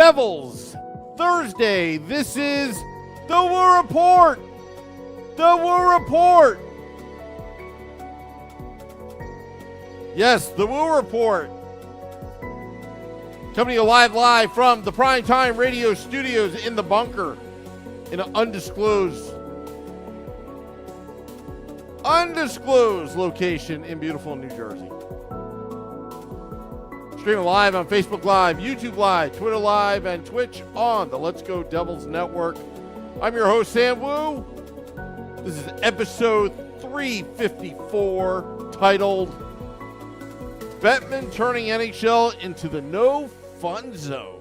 Devils, Thursday. This is the Woo Report. The Woo Report. Yes, the Woo Report. Coming to you live from the Primetime Radio Studios in the bunker in an undisclosed location in beautiful New Jersey. Streaming live on Facebook Live, YouTube Live, Twitter Live, and Twitch on the Let's Go Devils Network. I'm your host, Sam Wu. This is episode 354, titled Bettman Turning NHL into the No Fun Zone.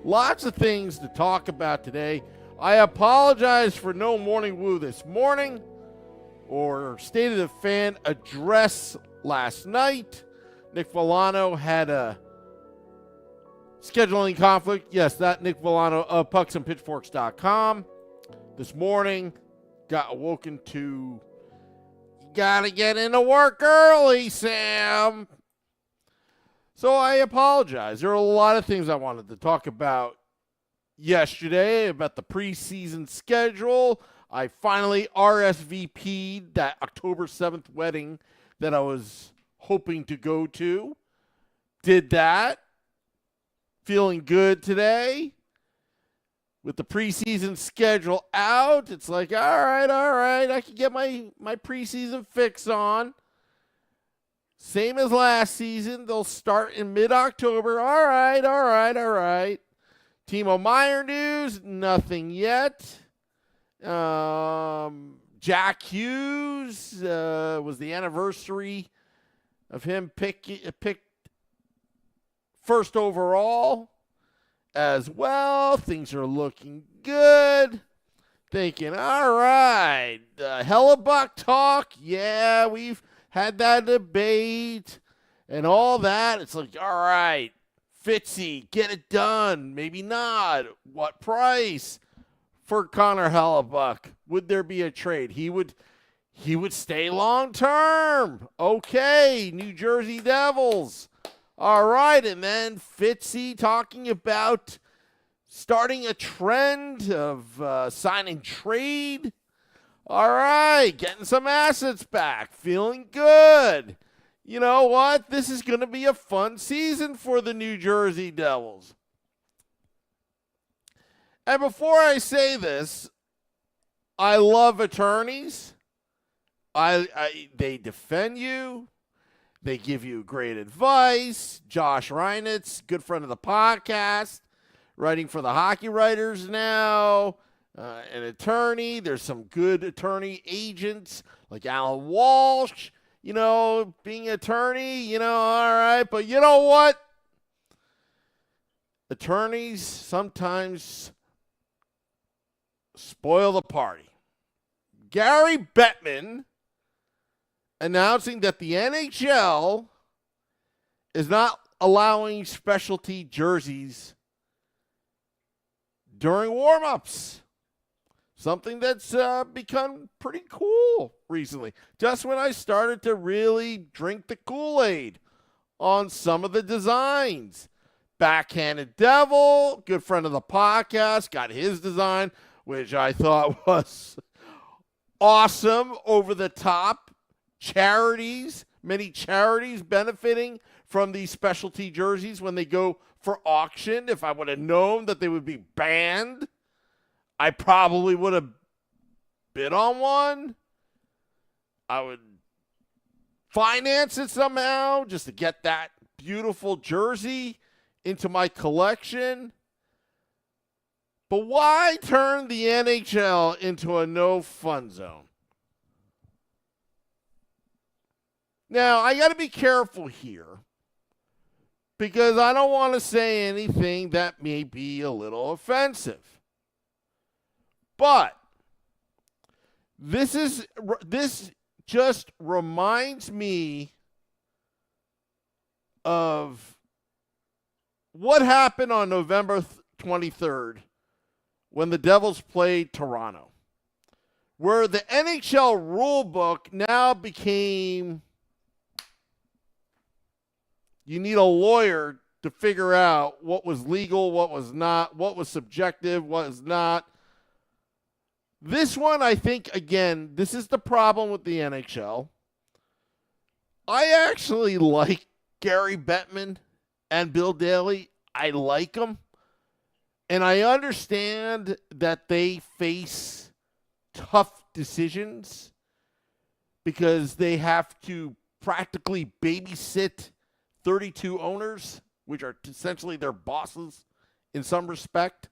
Lots of things to talk about today. I apologize for no morning woo this morning or State of the Fan address last night. Nick Villano had a scheduling conflict. Yes, that Nick Villano of pucksandpitchforks.com. This morning, got awoken to, you gotta get into work early, Sam. So I apologize. There are a lot of things I wanted to talk about yesterday, about the preseason schedule. I finally RSVP'd that October 7th wedding that I was hoping to go to. Did that. Feeling good today. With the preseason schedule out, it's like, all right. I can get my preseason fix on. Same as last season. They'll start in mid-October. All right. Timo Meier news, nothing yet. Jack Hughes was the anniversary of him picked first overall as well. Things are looking good. Thinking, all right, Hellebuck talk. Yeah, we've had that debate and all that. It's like, all right, Fitzy, get it done. Maybe not. What price for Connor Hellebuck? Would there be a trade? He would stay long term. Okay, New Jersey Devils. All right, and then Fitzy talking about starting a trend of sign and trade. All right, getting some assets back. Feeling good. You know what? This is going to be a fun season for the New Jersey Devils. And before I say this, I love attorneys. They defend you. They give you great advice. Josh Reinitz, good friend of the podcast, writing for the Hockey Writers now, an attorney. There's some good attorney agents like Alan Walsh, being an attorney, all right. But you know what? Attorneys sometimes spoil the party. Gary Bettman announcing that the NHL is not allowing specialty jerseys during warm-ups. Something that's become pretty cool recently. Just when I started to really drink the Kool-Aid on some of the designs. Backhanded Devil, good friend of the podcast, got his design, which I thought was awesome, over the top. Many charities benefiting from these specialty jerseys when they go for auction. If I would have known that they would be banned, I probably would have bid on one. I would finance it somehow just to get that beautiful jersey into my collection. But why turn the NHL into a no-fun zone? Now, I got to be careful here because I don't want to say anything that may be a little offensive. But this just reminds me of what happened on November 23rd when the Devils played Toronto, where the NHL rulebook now became, you need a lawyer to figure out what was legal, what was not, what was subjective, what was not. This one, I think, again, this is the problem with the NHL. I actually like Gary Bettman and Bill Daly. I like them. And I understand that they face tough decisions because they have to practically babysit 32 owners, which are essentially their bosses in some respect.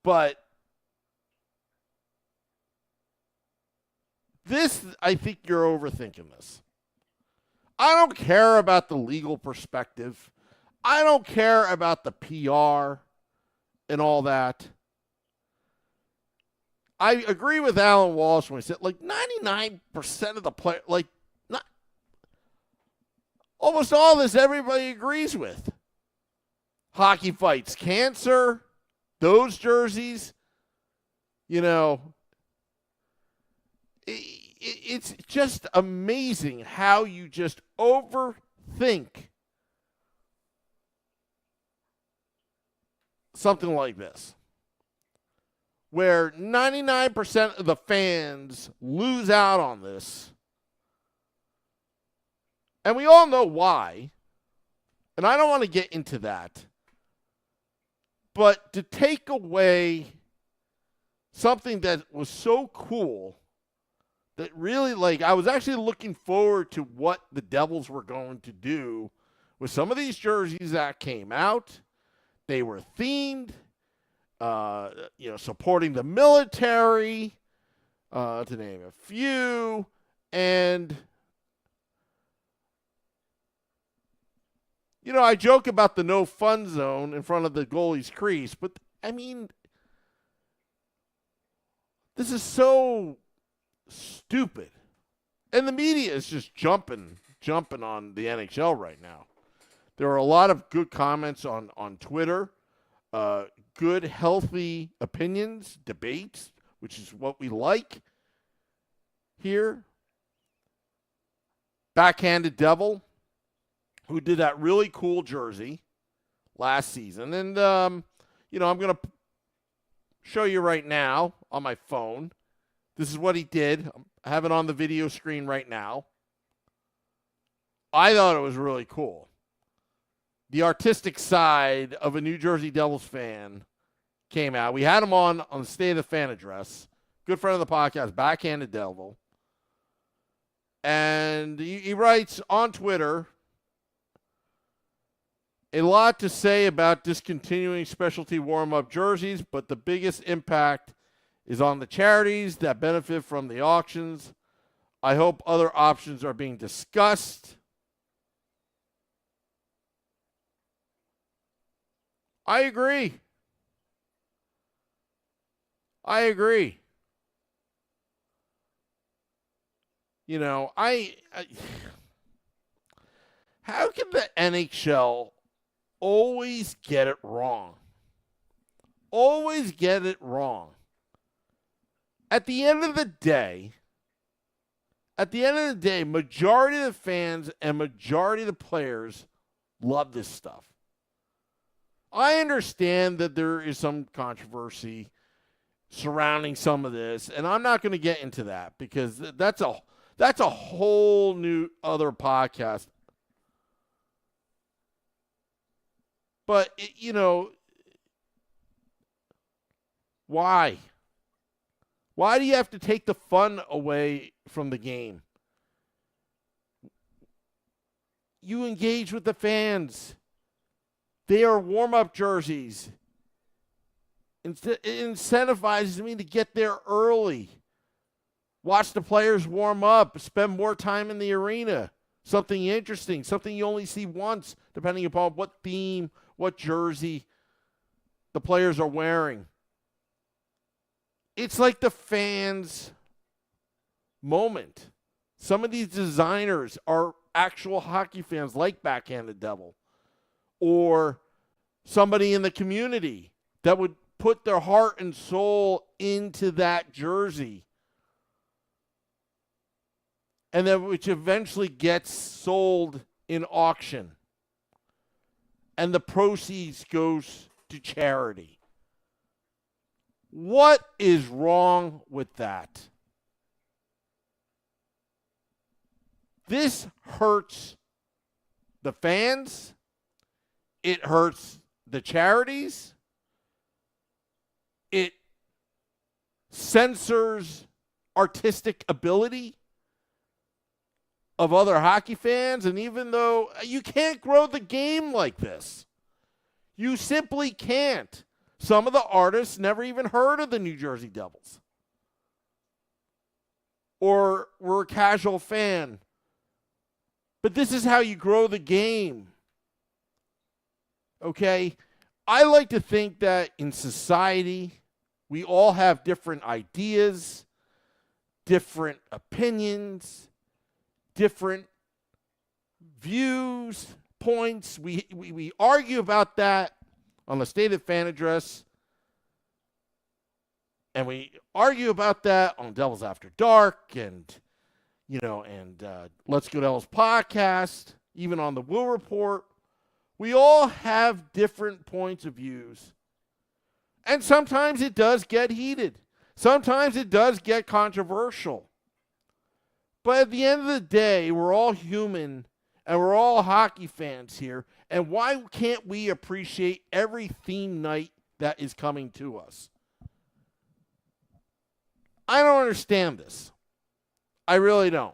But this, I think you're overthinking this. I don't care about the legal perspective. I don't care about the PR and all that. I agree with Alan Walsh when he said, like, 99% of the play, like, not almost all this everybody agrees with. Hockey fights cancer, those jerseys, you know, it's just amazing how you just overthink something like this, where 99% of the fans lose out on this. And we all know why. And I don't want to get into that. But to take away something that was so cool, that really, like, I was actually looking forward to what the Devils were going to do with some of these jerseys that came out. They were themed, supporting the military, to name a few. And, you know, I joke about the no fun zone in front of the goalie's crease, but, I mean, this is so stupid. And the media is just jumping on the NHL right now. There are a lot of good comments on Twitter, good, healthy opinions, debates, which is what we like here. Backhanded Devil, who did that really cool jersey last season. And, I'm going to show you right now on my phone. This is what he did. I have it on the video screen right now. I thought it was really cool. The artistic side of a New Jersey Devils fan came out. We had him on the State of the Fan address. Good friend of the podcast, Backhanded Devil. And he writes on Twitter, a lot to say about discontinuing specialty warm-up jerseys, but the biggest impact is on the charities that benefit from the auctions. I hope other options are being discussed. I agree. You know, how can the NHL always get it wrong? Always get it wrong. At the end of the day, majority of the fans and majority of the players love this stuff. I understand that there is some controversy surrounding some of this, and I'm not going to get into that because that's a whole new other podcast. But, why? Why do you have to take the fun away from the game? You engage with the fans. They are warm-up jerseys. It incentivizes me to get there early. Watch the players warm up. Spend more time in the arena. Something interesting. Something you only see once, depending upon what theme, what jersey the players are wearing. It's like the fans' moment. Some of these designers are actual hockey fans, like Backhanded Devil, or somebody in the community that would put their heart and soul into that jersey, and then which eventually gets sold in auction. and the proceeds goes to charity. What is wrong with that? This hurts the fans. It hurts the charities. It censors artistic ability of other hockey fans. And even though you can't grow the game like this, you simply can't. Some of the artists never even heard of the New Jersey Devils or were a casual fan. But this is how you grow the game. Okay? I like to think that in society, we all have different ideas, different opinions, different views, points. We argue about that on the Stated Fan Address. And we argue about that on Devils After Dark and Let's Go Devils podcast, even on the Will Report. We all have different points of views. And sometimes it does get heated. Sometimes it does get controversial. But at the end of the day, we're all human and we're all hockey fans here. And why can't we appreciate every theme night that is coming to us? I don't understand this. I really don't.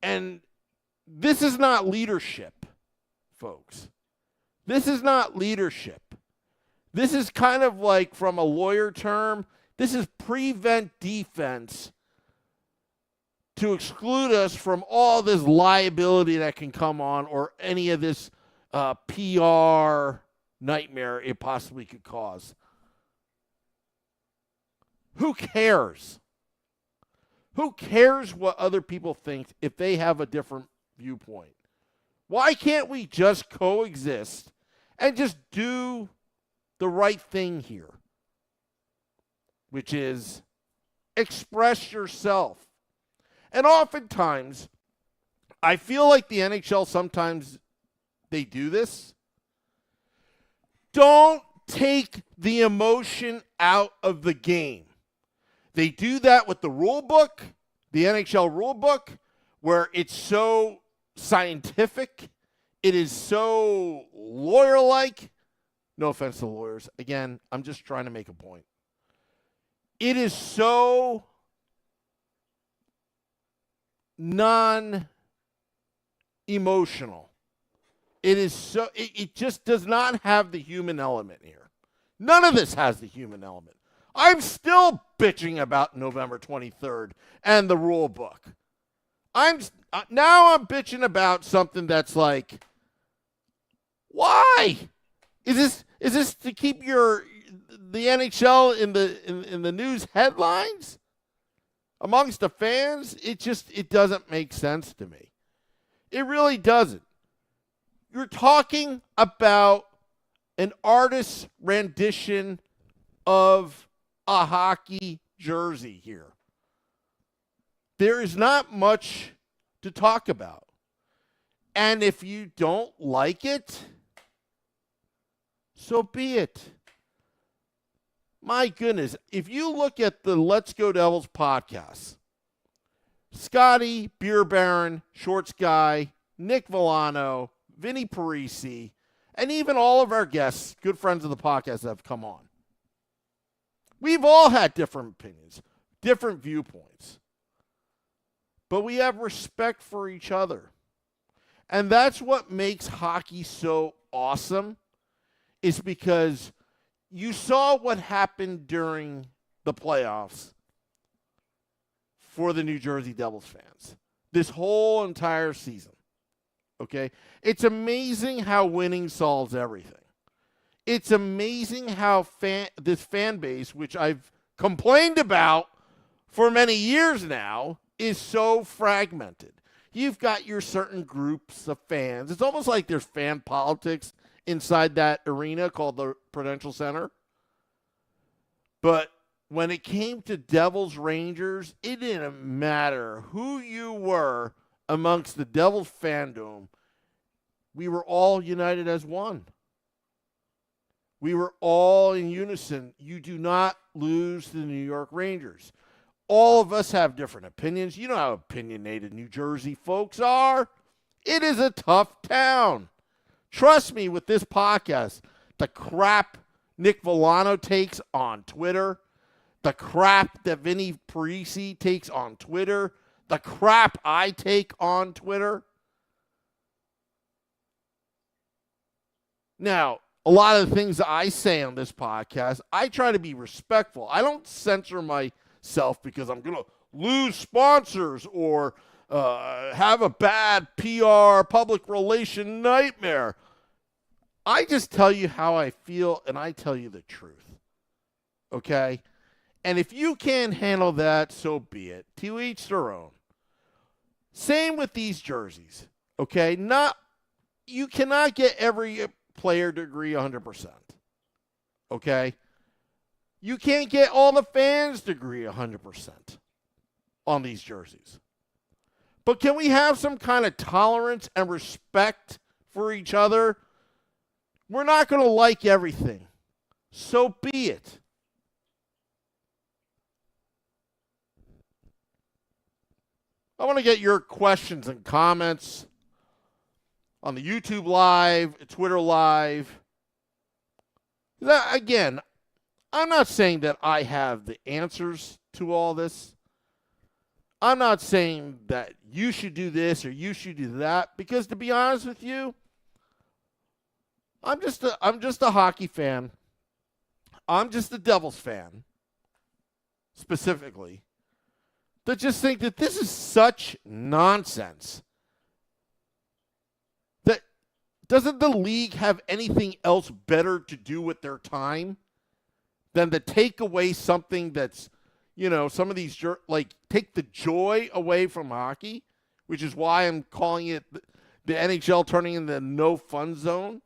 And this is not leadership, folks. This is not leadership. This is kind of like, from a lawyer term, this is prevent defense to exclude us from all this liability that can come on or any of this PR nightmare it possibly could cause. Who cares? Who cares what other people think if they have a different viewpoint? Why can't we just coexist and just do the right thing here? Which is express yourself. And oftentimes, I feel like the NHL sometimes they do this. Don't take the emotion out of the game. They do that with the rule book, the NHL rule book, where it's so scientific. It is so lawyer-like. No offense to lawyers. Again, I'm just trying to make a point. It is so non-emotional. It just does not have the human element here. None of this has the human element. I'm still bitching about November 23rd and the rule book. I'm bitching about something that's like, why? Is this to keep the NHL in the news headlines amongst the fans? It doesn't make sense to me. It really doesn't. You're talking about an artist's rendition of a hockey jersey here. There is not much to talk about. And if you don't like it, so be it. My goodness, if you look at the Let's Go Devils podcast, Scotty, Beer Baron, Shorts Guy, Nick Villano, Vinny Parisi, and even all of our guests, good friends of the podcast that have come on. We've all had different opinions, different viewpoints. But we have respect for each other. And that's what makes hockey so awesome, is because you saw what happened during the playoffs for the New Jersey Devils fans. This whole entire season. Okay? It's amazing how winning solves everything. It's amazing how this fan base, which I've complained about for many years now, is so fragmented. You've got your certain groups of fans. It's almost like there's fan politics inside that arena called the Prudential Center. But when it came to Devils Rangers, it didn't matter who you were amongst the Devils fandom. we were all united as one. We were all in unison. You do not lose to the New York Rangers. All of us have different opinions. You know how opinionated New Jersey folks are. It is a tough town. Trust me with this podcast, the crap Nick Villano takes on Twitter, the crap that Vinny Parisi takes on Twitter, the crap I take on Twitter. Now, a lot of the things that I say on this podcast, I try to be respectful. I don't censor myself because I'm going to lose sponsors or have a bad PR, public relation nightmare. I just tell you how I feel, and I tell you the truth. Okay? And if you can't handle that, so be it. To each their own. Same with these jerseys. Okay? You cannot get every player to agree 100%. Okay? You can't get all the fans to agree 100% on these jerseys. But can we have some kind of tolerance and respect for each other? We're not going to like everything. So be it. I want to get your questions and comments on the YouTube Live, Twitter Live. Again, I'm not saying that I have the answers to all this. I'm not saying that you should do this or you should do that, because to be honest with you, I'm just a hockey fan. I'm just a Devils fan, specifically, that just think that this is such nonsense. That doesn't the league have anything else better to do with their time than to take away something that's, some of these, take the joy away from hockey, which is why I'm calling it the NHL turning into the no fun zone.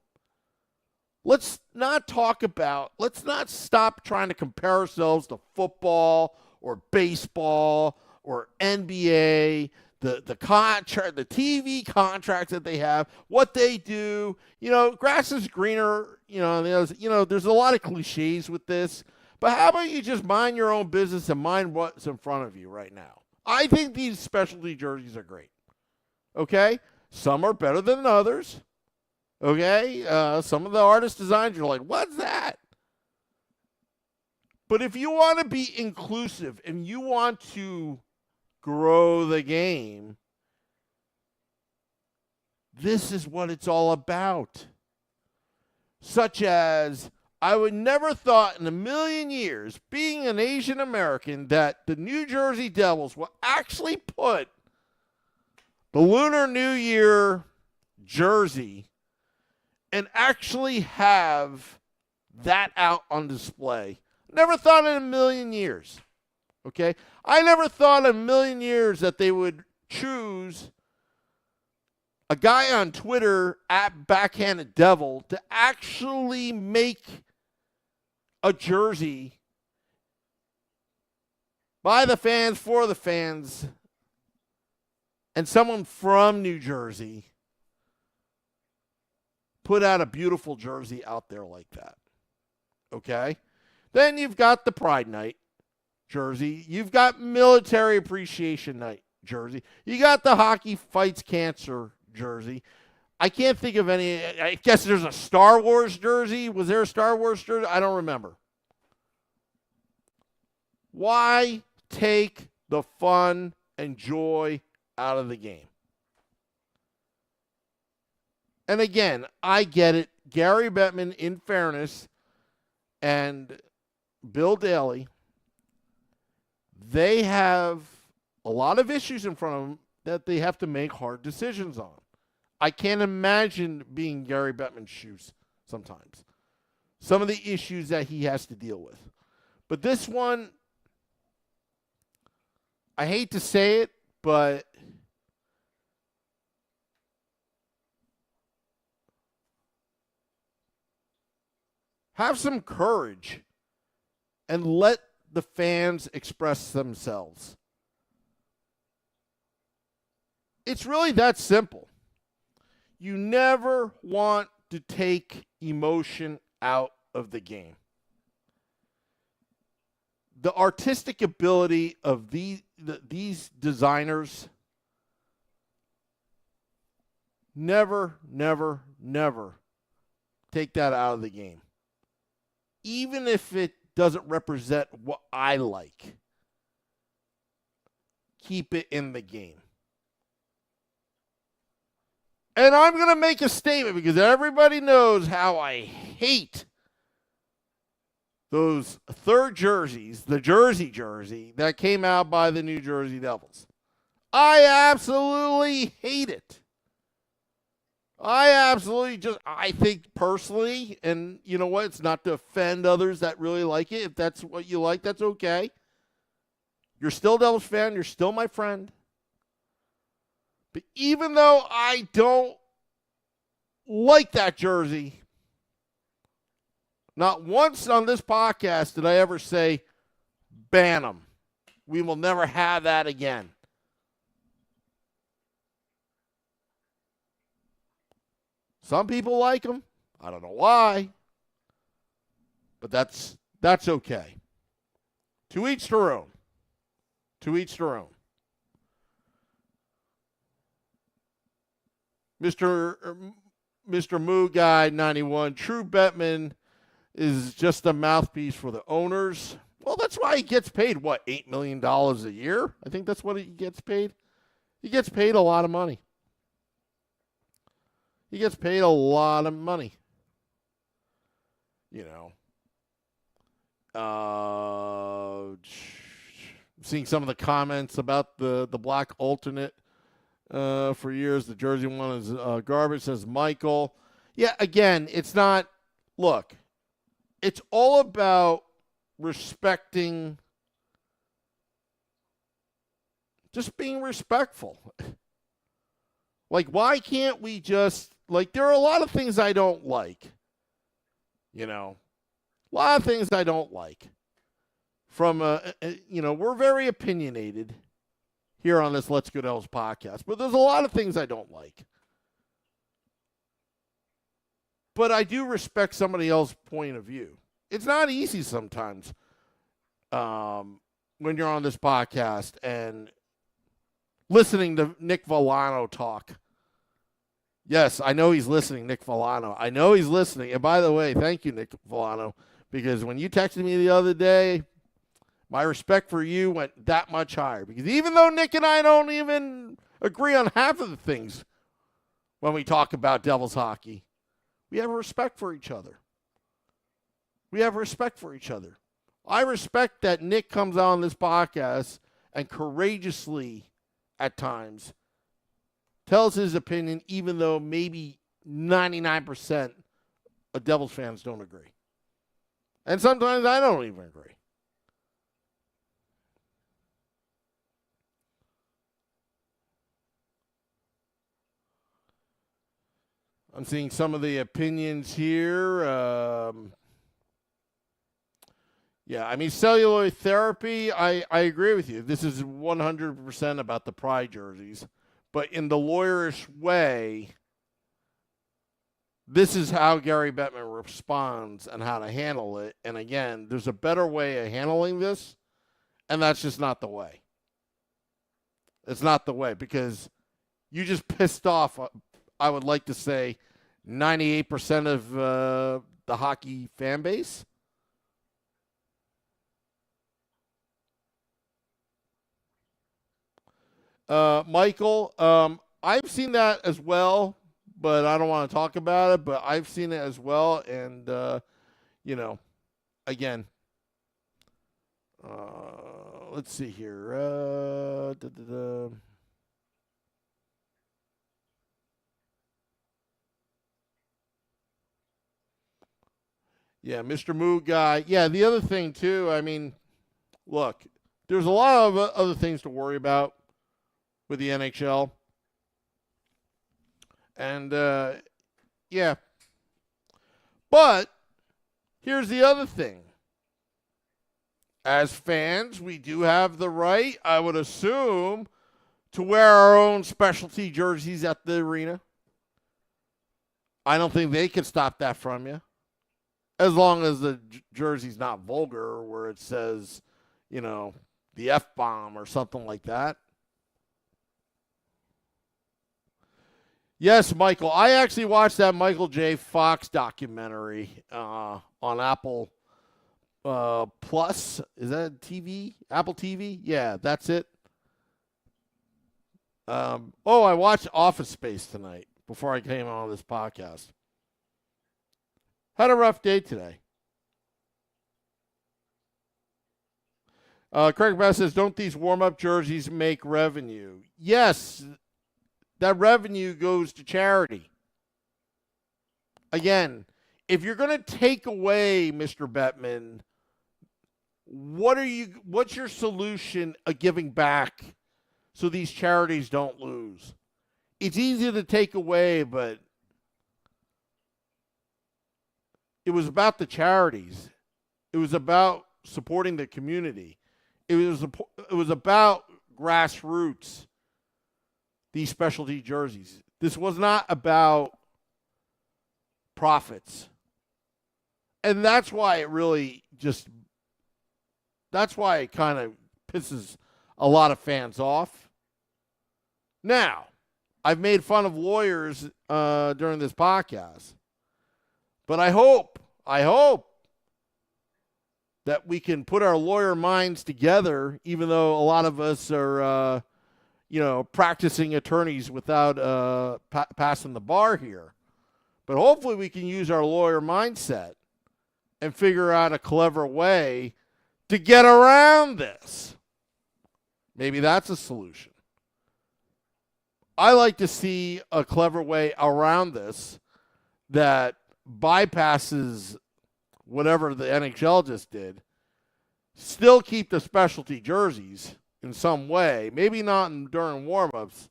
Let's not stop trying to compare ourselves to football or baseball or NBA, the contract, the TV contracts that they have, what they do. Grass is greener. There's a lot of cliches with this. But how about you just mind your own business and mind what's in front of you right now? I think these specialty jerseys are great. Okay? Some are better than others. Okay? Some of the artist designs, you're like, what's that? But if you want to be inclusive and you want to grow the game, this is what it's all about. Such as, I would never thought in a million years, being an Asian American, that the New Jersey Devils will actually put the Lunar New Year jersey and actually have that out on display. Never thought in a million years. Okay? I never thought in a million years that they would choose a guy on Twitter at Backhanded Devil to actually make a jersey by the fans, for the fans, and someone from New Jersey put out a beautiful jersey out there like that. Okay? Then you've got the Pride Night jersey. You've got Military Appreciation Night jersey. You got the Hockey Fights Cancer jersey. I can't think of any. I guess there's a Star Wars jersey. Was there a Star Wars jersey? I don't remember. Why take the fun and joy out of the game? And again, I get it. Gary Bettman, in fairness, and Bill Daly, they have a lot of issues in front of them that they have to make hard decisions on. I can't imagine being Gary Bettman's shoes sometimes. Some of the issues that he has to deal with. But this one, I hate to say it, but have some courage and let the fans express themselves. It's really that simple. You never want to take emotion out of the game. The artistic ability of these designers never take that out of the game. Even if it doesn't represent what I like, keep it in the game. And I'm going to make a statement because everybody knows how I hate those third jerseys, the jersey that came out by the New Jersey Devils. I absolutely hate it. I think personally, and you know what, it's not to offend others that really like it. If that's what you like, that's okay. You're still a Devils fan. You're still my friend. But even though I don't like that jersey, not once on this podcast did I ever say, ban them. We will never have that again. Some people like them. I don't know why. But that's okay. To each their own. To each their own. Mr. Moo Guy 91, True Bettman is just a mouthpiece for the owners. Well, that's why he gets paid, what, $8 million a year? I think that's what he gets paid. He gets paid a lot of money. He gets paid a lot of money. You know. Seeing some of the comments about the black alternate for years. The jersey one is garbage, says Michael. Yeah, again, it's not. Look, it's all about respecting, just being respectful. Like, why can't we just, like, there are a lot of things I don't like. You know, a lot of things I don't like. From, you know, we're very opinionated here on this Let's Go Devils podcast, but there's a lot of things I don't like. But I do respect somebody else's point of view. It's not easy sometimes when you're on this podcast and listening to Nick Villano talk. Yes, I know he's listening, Nick Villano. I know he's listening. And by the way, thank you, Nick Villano, because when you texted me the other day, my respect for you went that much higher. Because even though Nick and I don't even agree on half of the things when we talk about Devils hockey, we have a respect for each other. We have respect for each other. I respect that Nick comes on this podcast and courageously, at times, tells his opinion, even though maybe 99% of Devils fans don't agree. And sometimes I don't even agree. I'm seeing some of the opinions here. Yeah, I mean, celluloid therapy, I agree with you. This is 100% about the Pride jerseys. But in the lawyerish way, this is how Gary Bettman responds and how to handle it. And again, there's a better way of handling this, and that's just not the way. It's not the way, because you just pissed off, I would like to say, 98% of the hockey fan base. Michael, I've seen that as well, but I don't want to talk about it, but I've seen it as well. And, you know, again, let's see here. Yeah, Mr. Moo Guy. Yeah, the other thing, too, I mean, look, there's a lot of other things to worry about with the NHL. And, yeah. But here's the other thing. As fans, we do have the right, I would assume, to wear our own specialty jerseys at the arena. I don't think they can stop that from you. As long as the jersey's not vulgar, where it says, the F-bomb or something like that. Yes, Michael. I actually watched that Michael J. Fox documentary on Apple Plus. Is that TV? Apple TV? Yeah, that's it. I watched Office Space tonight before I came on this podcast. Had a rough day today. Craig Bass says, don't these warm-up jerseys make revenue? Yes, that revenue goes to charity. Again, if you're going to take away, Mr. Bettman, what's your solution of giving back so these charities don't lose? It's easy to take away, but it was about the charities. It was about supporting the community. It was about grassroots, these specialty jerseys. This was not about profits. And that's why it kind of pisses a lot of fans off. Now, I've made fun of lawyers during this podcast. But I hope that we can put our lawyer minds together, even though a lot of us are, practicing attorneys without passing the bar here. But hopefully we can use our lawyer mindset and figure out a clever way to get around this. Maybe that's a solution. I like to see a clever way around this that bypasses whatever the NHL just did, still keep the specialty jerseys in some way, maybe not during warm-ups,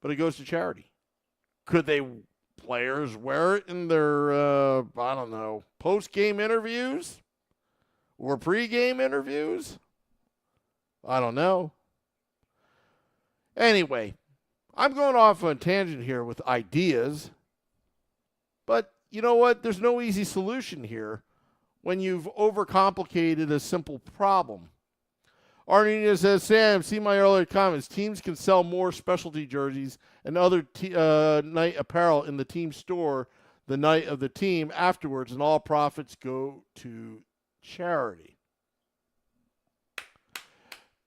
but it goes to charity. Could players wear it in their, post-game interviews or pre-game interviews? I don't know. Anyway, I'm going off on a tangent here with ideas, but you know what? There's no easy solution here when you've overcomplicated a simple problem. Arnina says, Sam, see my earlier comments. Teams can sell more specialty jerseys and other night apparel in the team store the night of the team afterwards, and all profits go to charity.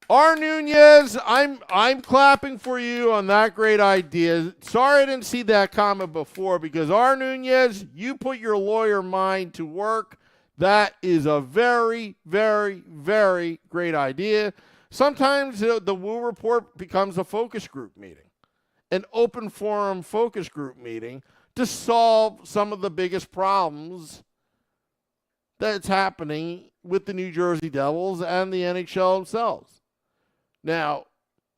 R. Nunez, I'm clapping for you on that great idea. Sorry I didn't see that comment before, because R. Nunez, you put your lawyer mind to work. That is a very, very, very great idea. Sometimes the Woo Report becomes a focus group meeting, an open forum focus group meeting to solve some of the biggest problems that's happening with the New Jersey Devils and the NHL themselves. Now,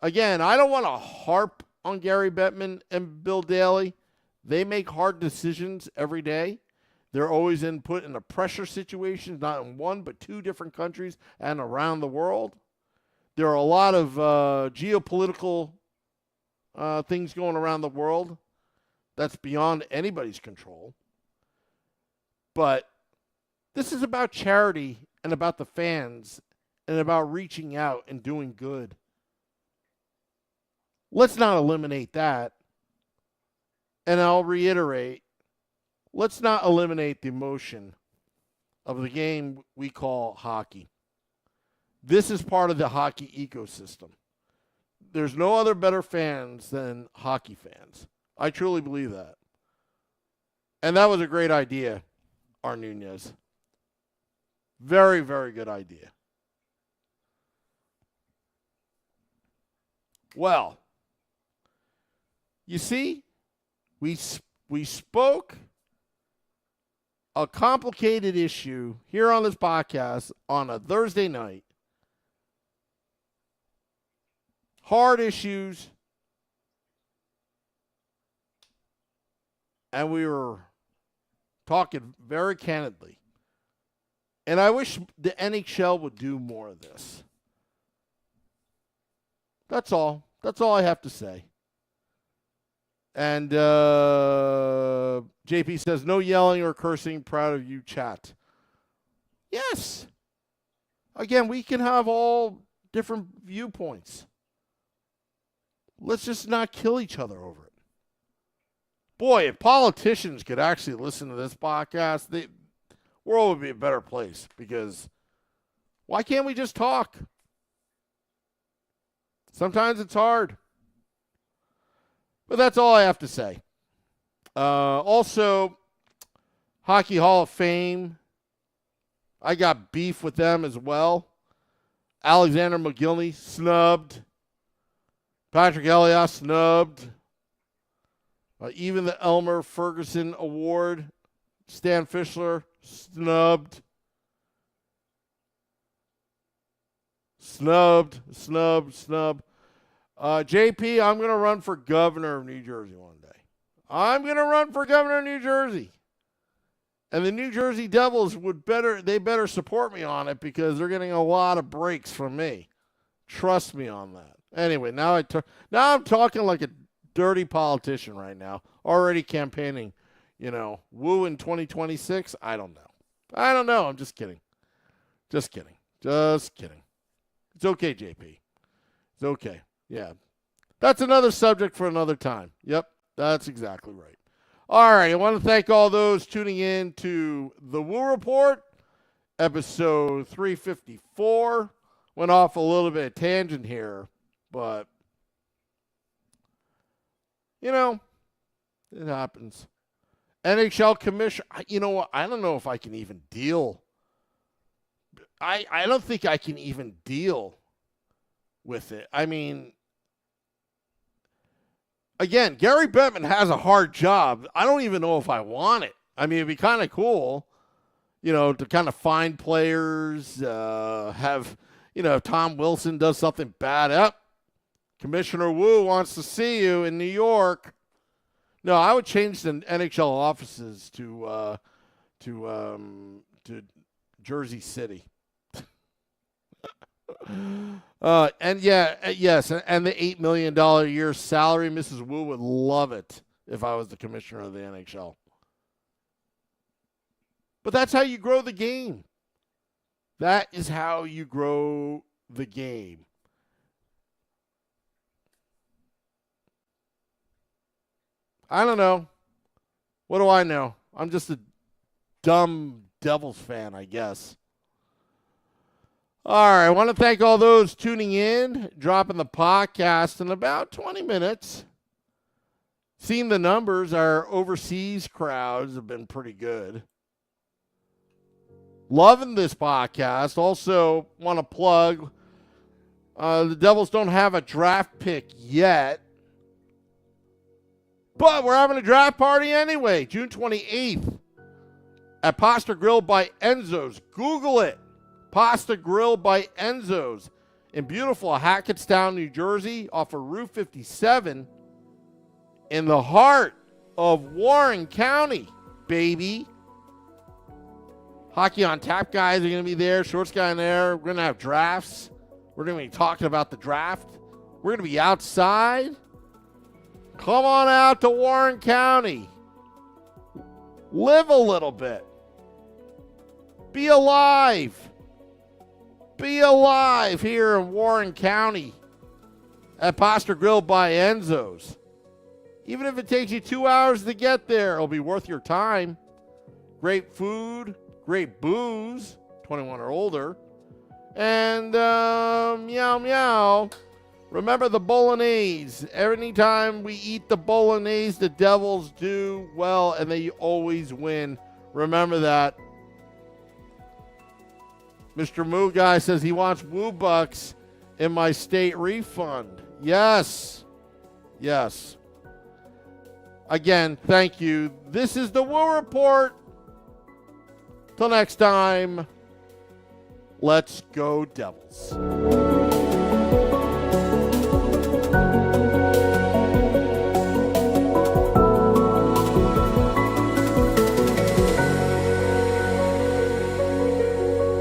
again, I don't want to harp on Gary Bettman and Bill Daly. They make hard decisions every day. They're always put in a pressure situation, not in one, but two different countries and around the world. There are a lot of geopolitical things going around the world that's beyond anybody's control. But this is about charity and about the fans and about reaching out and doing good. Let's not eliminate that. And I'll reiterate, let's not eliminate the emotion of the game we call hockey. This is part of the hockey ecosystem. There's no other better fans than hockey fans. I truly believe that. And that was a great idea, R. Nunez. Very, very good idea. Well, you see, we spoke a complicated issue here on this podcast on a Thursday night. Hard issues. And we were talking very candidly. And I wish the NHL would do more of this. That's all. That's all I have to say. And JP says, no yelling or cursing. Proud of you, chat. Yes. Again, we can have all different viewpoints. Let's just not kill each other over it. Boy, if politicians could actually listen to this podcast, the world would be a better place, because why can't we just talk? Sometimes it's hard. But that's all I have to say. Also, Hockey Hall of Fame. I got beef with them as well. Alexander McGillney, snubbed. Patrick Elias, snubbed. Even the Elmer Ferguson Award, Stan Fischler, snubbed. Snubbed. JP, I'm going to run for governor of New Jersey one day. I'm going to run for governor of New Jersey. And the New Jersey Devils better support me on it, because they're getting a lot of breaks from me. Trust me on that. Anyway, now I'm talking like a dirty politician right now, already campaigning, woo in 2026. I don't know. I'm just kidding. It's okay, JP. It's okay. Yeah. That's another subject for another time. Yep, that's exactly right. All right, I want to thank all those tuning in to the Woo Report, episode 354. Went off a little bit of tangent here, but, it happens. NHL commissioner, you know what? I don't know if I can even deal. I don't think I can even deal with it. I mean, again, Gary Bettman has a hard job. I don't even know if I want it. I mean, it'd be kind of cool, to kind of find players, if Tom Wilson does something bad, Commissioner Wu wants to see you in New York. No, I would change the NHL offices to Jersey City. And the $8 million a year salary, Mrs. Wu would love it if I was the commissioner of the NHL. But that's how you grow the game. That is how you grow the game. I don't know. What do I know? I'm just a dumb Devils fan, I guess. All right, I want to thank all those tuning in, dropping the podcast in about 20 minutes. Seeing the numbers, our overseas crowds have been pretty good. Loving this podcast. Also want to plug, the Devils don't have a draft pick yet, but we're having a draft party anyway, June 28th at Pasta Grill by Enzo's. Google it. Pasta Grill by Enzo's in beautiful Hackettstown, New Jersey, off of Route 57 in the heart of Warren County, baby. Hockey on Tap guys are going to be there. Shorts guy in there. We're going to have drafts. We're going to be talking about the draft. We're going to be outside. Come on out to Warren County. Live a little bit. Be alive. Be alive here in Warren County at Pasta Grill by Enzo's. Even if it takes you 2 hours to get there, it'll be worth your time. Great food, great booze, 21 or older. And meow meow. Remember the bolognese. Anytime we eat the bolognese, the Devils do well, and they always win. Remember that. Mr. Moo Guy says he wants Woo Bucks in my state refund. Yes. Yes. Again, thank you. This is the Woo Report. Till next time, let's go Devils.